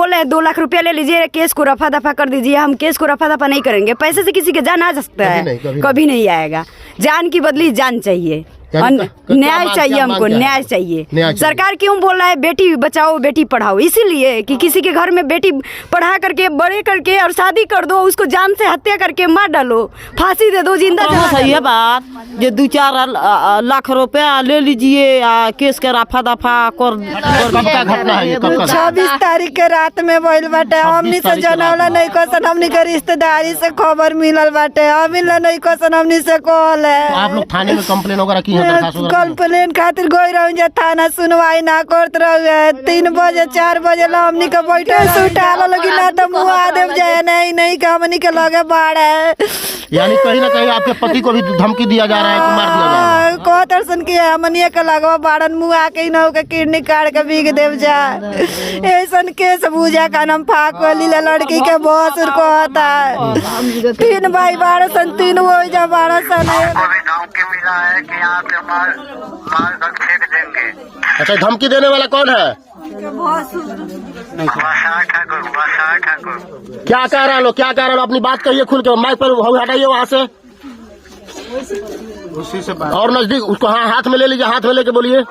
बोल रहे हैं 2 लाख रुपया ले लीजिए, केस को रफा दफा कर दीजिए। हम केस को रफा दफा नहीं करेंगे। पैसे से किसी के जान आ सकता है? कभी नहीं आएगा। जान की बदली जान चाहिए, न्याय चाहिए, हमको न्याय चाहिए। सरकार क्यों बोल रहा है बेटी बचाओ बेटी पढ़ाओ? इसीलिए कि किसी के घर में बेटी पढ़ा करके बड़े करके और शादी कर दो, उसको जान से हत्या करके मार डालो, फांसी दे दो, जिंदा जला दो। सही है बात। ये 2-4 लाख रुपया ले लीजिए, केस के रफा दफा कर। कब का घटना है ये? 26 तारीख के रात में भइल बाटे। हमनी से जनौला नहीं कसन, हमनी के रिश्तेदारी से खबर मिलल बाटे। अभी नहीं कसन हमनी से कहल है। तो आप लोग थाने में कंप्लेन वगैरह की है? कंप्लेन खातिर गई रही, थाना सुनवाई ना करत रहे। 3 बजे 4 बजे ला हमनी के बैठे सुटाल लगी ना तो मुँह आदेव जाए नहीं कि हमनी के लगे बाढ़ है। यानी कहीं ना कहीं आपके पति को भी धमकी दिया जा रहा है कि मार दिया जा रहा है। दर्शन किया हमनी के लगवा बाड़न मुँह आके न के किडनी काट के बीग देव जा। ऐसा केस बुझा का नाम फाक लड़की के बहुत कहता है। 3 भाई 12 3 वो जा 12 मिला है कि यहाँ पे मार कर फेंक देंगे। अच्छा, धमकी देने वाला कौन है? ठाकुर। क्या कह रहा लो? क्या कह रहा लो? अपनी बात कहिए खुल के। माइक पर हटाइए वहाँ से, उसी से बात। और नजदीक उसको। हाँ, हाथ में ले लीजिए, हाथ में लेके बोलिए।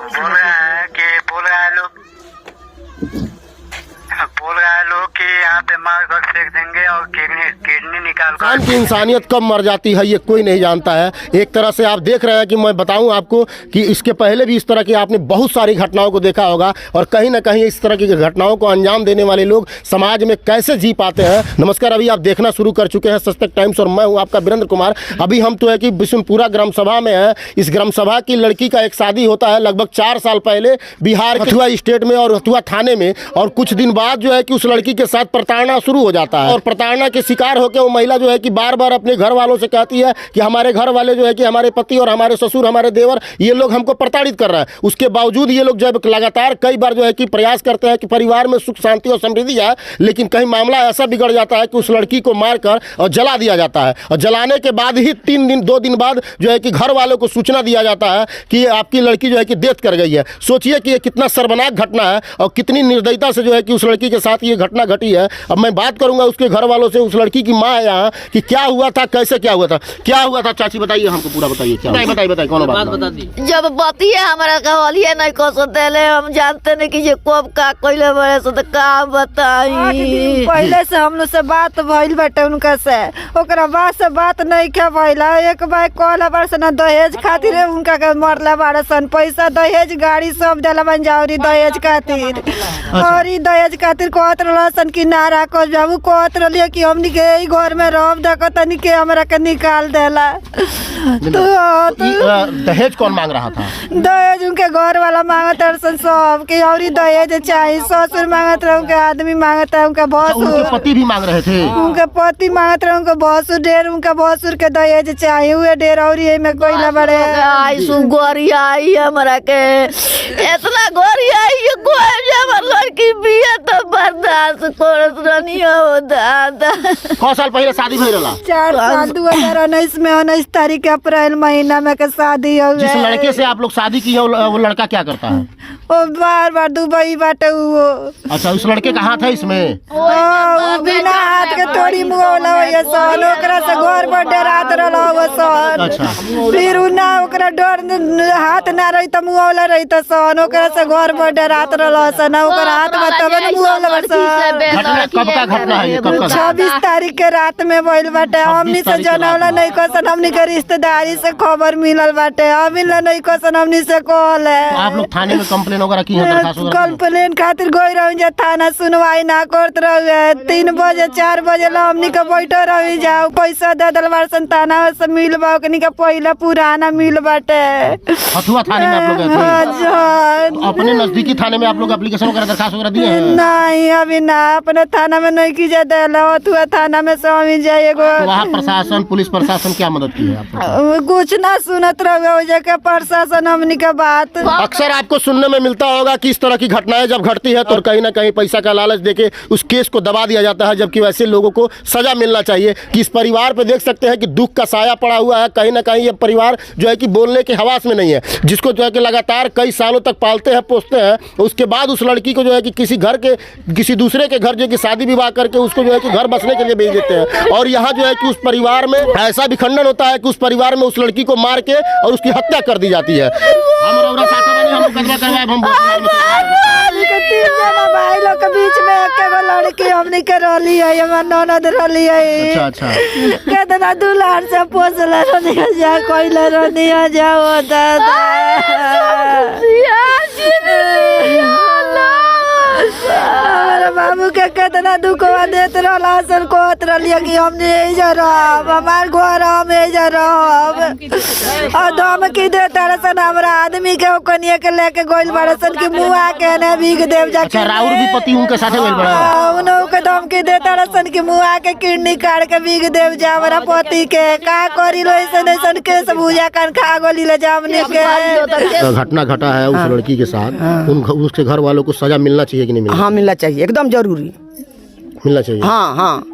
बोल रहा है लोग कि यहाँ पे मार कर फेंक देंगे और किडनी निकाल कर। इंसान की इंसानियत कब मर जाती है ये कोई नहीं जानता है। एक तरह से आप देख रहे हैं कि मैं बताऊं आपको कि इसके पहले भी इस तरह की आपने बहुत सारी घटनाओं को देखा होगा, और कहीं ना कहीं इस तरह की घटनाओं को अंजाम देने वाले लोग समाज में कैसे जी पाते हैं। नमस्कार, अभी आप देखना शुरू कर चुके हैं सस्पेक्ट टाइम्स और मैं हूँ आपका वीरेंद्र कुमार। अभी हम तो है कि बिशुनपुरा ग्राम सभा में है। इस ग्राम सभा की लड़की का एक शादी होता है लगभग 4 साल पहले बिहार हथुआ स्टेट में और हथुआ थाने में, और कुछ दिन बाद जो है कि उस लड़की के साथ प्रताड़ना शुरू हो जाता है, और प्रताड़ना के शिकार होकर वो महिला जो है कि बार बार अपने घर वालों से कहती है कि हमारे घर वाले जो है कि हमारे पति और हमारे ससुर हमारे देवर ये लोग हमको प्रताड़ित कर रहा है। उसके बावजूद ये लोग जब लगातार कई बार जो है कि प्रयास करते हैं कि परिवार में सुख शांति और समृद्धि आए, लेकिन कहीं मामला ऐसा बिगड़ जाता है कि उस लड़की को मारकर और जला दिया जाता है, और जलाने के बाद ही 2 दिन बाद जो है कि घर वालों को सूचना दिया जाता है कि आपकी लड़की जो है कि डेथ कर गई है। सोचिए कि ये कितना शर्मनाक घटना है और कितनी निर्दयता से जो है कि उस लड़की के साथ ये घटना घटी है। अब मैं बात करूंगा उसके घर वालों से, उस लड़की की माँ है यहाँ, कि क्या हुआ था, कैसे क्या हुआ था, क्या हुआ था। चाची बताइए हमको, पूरा बताइए। क्या बताइए कौन बात बता दी? जब बतिए हमारा कहलिए नहीं को देले, हम जानते नहीं कि ये कब का कोइले बड़े से तो का बताई। पहले से हम लोग से बात भइल बाटे उनका से, ओकरा बाद से बात नहीं क्या भइला। एक बार कहला बार से ना दहेज खातिर उनका के मरला बार सन, पैसा दहेज गाड़ी सब देला बन जाओरी दहेज खातिर। और ई दहेज खातिर कहत रहसन कि ना राखो जाबू, कहत रहलिए कि हमनी के ई घर में रह देखो तनी के हमरा के निकाल देला। तो दहेज कौन मांग रहा था? दहेज उनके घर वाला मांगत रहसन सब कि और दहेज चाहिए। ससुर मांगत रहे, उनके आदमी मांगत है, उनका भसुर, उनके पति भी मांग रहे थे। उनके पति मांगत रहे, उनका भसुर ढेर, उनका भसुर के दहेज चाहिए हुए ढेर। और ये में कोई बड़े आई सुगोरिया आई हमरा के इतना गोरिया आई कोई जब लड़की बिया तो बर्दाश्त करत रहनी हो दादा। कौ साल पहले शादी भइल रहा? 4 साल 2019 में 19 तारीख अप्रैल महीना में के शादी हो गई। जिस लड़के से आप लोग शादी की है वो लड़का क्या करता है? वो बार दुबई बाटे वो। अच्छा, उस लड़के का हाथ है इसमें? बिना हाथ के थोड़ी मुआवला होइए सन, ओकरा से घर पर डरात रहला हो सन। अच्छा, फिर ना ओकरा डर हाथ ना रही त मुआवला रही त सन, ओकरा से घर पर डरात रहला सन, ओकरा हाथ में तब न मुआवला सन। घटना कब का घटना है ये? कब का? 26 तारीख के रात में भइल बाटे। हमनी से जनौला नहीं कसन, हमनी के रिश्तेदारी से खबर मिलल बाटे। अभी नहीं कसन हमनी से कहल है। तो आप लोग थाने में कंप्लेन वगैरह की है? दरखास्त वगैरह? कंप्लेन खातिर गई रही, थाना सुनवाई ना करत रहे। 3 बजे 4 बजे ला हमनी के बैठे रही जाओ, पैसा दे दल बार संताना से मिल बा के निका पहला पुराना मिल बाटे। हथुआ थाने में आप लोग गए थे? तो अपने नजदीकी थाने में आप लोग एप्लीकेशन वगैरह दरखास्त वगैरह दिए हैं? नहीं, अभी ना अपने थाना में नहीं की जाए, हथुआ थाना में स्वामी जाए एगो तो वहाँ प्रशासन, पुलिस प्रशासन क्या मदद की है आपको? कुछ ना सुनत रहे के प्रशासन हमनी के बात। अक्सर आपको सुनने में मिलता होगा कि इस तरह की घटनाएं जब घटती है तो कहीं ना कहीं पैसा का लालच देके उस केस को दबा दिया जाता है, जबकि वैसे लोगों को सजा मिलना चाहिए। कि इस परिवार पे देख सकते हैं कि दुख का साया पड़ा हुआ है। कहीं ना कहीं ये परिवार जो है कि बोलने के हवास में नहीं है, जिसको जो है कि लगातार कई सालों तक पालते हैं, पोसते हैं, उसके बाद उस लड़की को जो है कि किसी दूसरे के घर जो है कि शादी विवाह करके उसको जो है कि घर बसने के लिए भेज देते हैं। और यहाँ जो है कि उस परिवार में ऐसा भी खंडन होता है कि उस परिवार में उस लड़की को मार के और उसकी हत्या कर दी जाती है। भाई लोग के बीच में एकेगो लड़की हमनी के रोली है, हमार ननद रोली है। अच्छा कितना दुलार से पोसला रोनिया जा, कोइला रोनिया जा हो दादा। हमारे बाबू के कितना दुखवा देत रहला, सन कहत रहलिए कि हमने एजा रहब, हमार घर हम एजा रहब। और धमकी देता सन हमरा आदमी के ओकनिया के लेके गइल बड़ा सन कि मुआ के ने भीग देव जा। अच्छा, राउर भी पति उनके साथे गइल बड़ा? उनो के धमकी देता सन कि मुआ के किडनी काट के भीग देव जा हमरा पति के। का करी लो ऐसन के सब बुझा कर खा गोली ले जा हमने के। घटना घटा है उस लड़की के साथ, उसके घर वालों को सजा मिलना चाहिए कि नहीं मिलना? हाँ, मिलना चाहिए, एकदम जरूरी मिलना चाहिए। हाँ,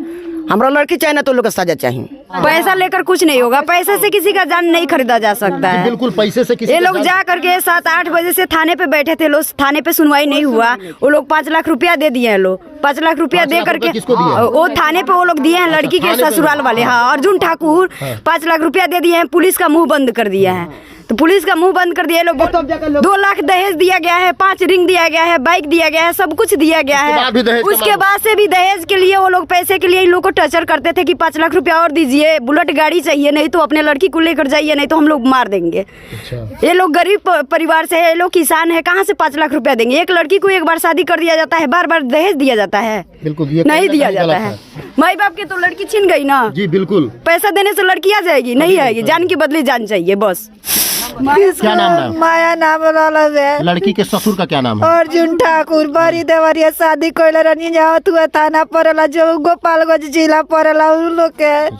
हमरा लड़की चाहिए ना तो लोग को सजा चाहिए। पैसा लेकर कुछ नहीं होगा, पैसे से किसी का जान नहीं खरीदा जा सकता है। बिल्कुल, पैसे से किसी ये लोग जा करके 7-8 बजे से थाने पे बैठे थे लोग, थाने पे सुनवाई नहीं हुआ। वो लोग 5 लाख रुपया दे दिए हैं लोग, 5 लाख रुपया दे करके वो थाने पे वो लोग दिए हैं, लड़की के ससुराल वाले। हाँ, अर्जुन ठाकुर 5 लाख रुपया दे दिए हैं, पुलिस का मुंह बंद कर दिया है। तो पुलिस का मुंह बंद कर दिया लोग। 2 लाख दहेज दिया गया है, 5 रिंग दिया गया है, बाइक दिया गया है, सब कुछ दिया गया है। उसके बाद से भी दहेज के लिए वो लोग पैसे के लिए इन लोग को टर्चर करते थे कि 5 लाख रुपया और दीजिए, बुलेट गाड़ी चाहिए, नहीं तो अपने लड़की को लेकर जाइए, नहीं तो हम लोग मार देंगे। ये लोग गरीब परिवार से है, ये लोग किसान है, कहाँ से 5 लाख रुपया देंगे? एक लड़की को एक बार शादी कर दिया जाता है, बार बार दहेज दिया जाता है? बिल्कुल नहीं दिया जाता है। माई बाप की तो लड़की छीन गई ना जी। बिल्कुल, पैसा देने से लड़की आ जाएगी? नहीं आएगी, जान की बदले जान चाहिए बस। क्या नाम है? माया नाम रहला है। लड़की के ससुर का क्या नाम है? अर्जुन ठाकुर। बड़ी देवरिया शादी कोइला रनी जाओ तू थाना पड़ला, जो गोपालगंज जिला पड़ला उन लोग के।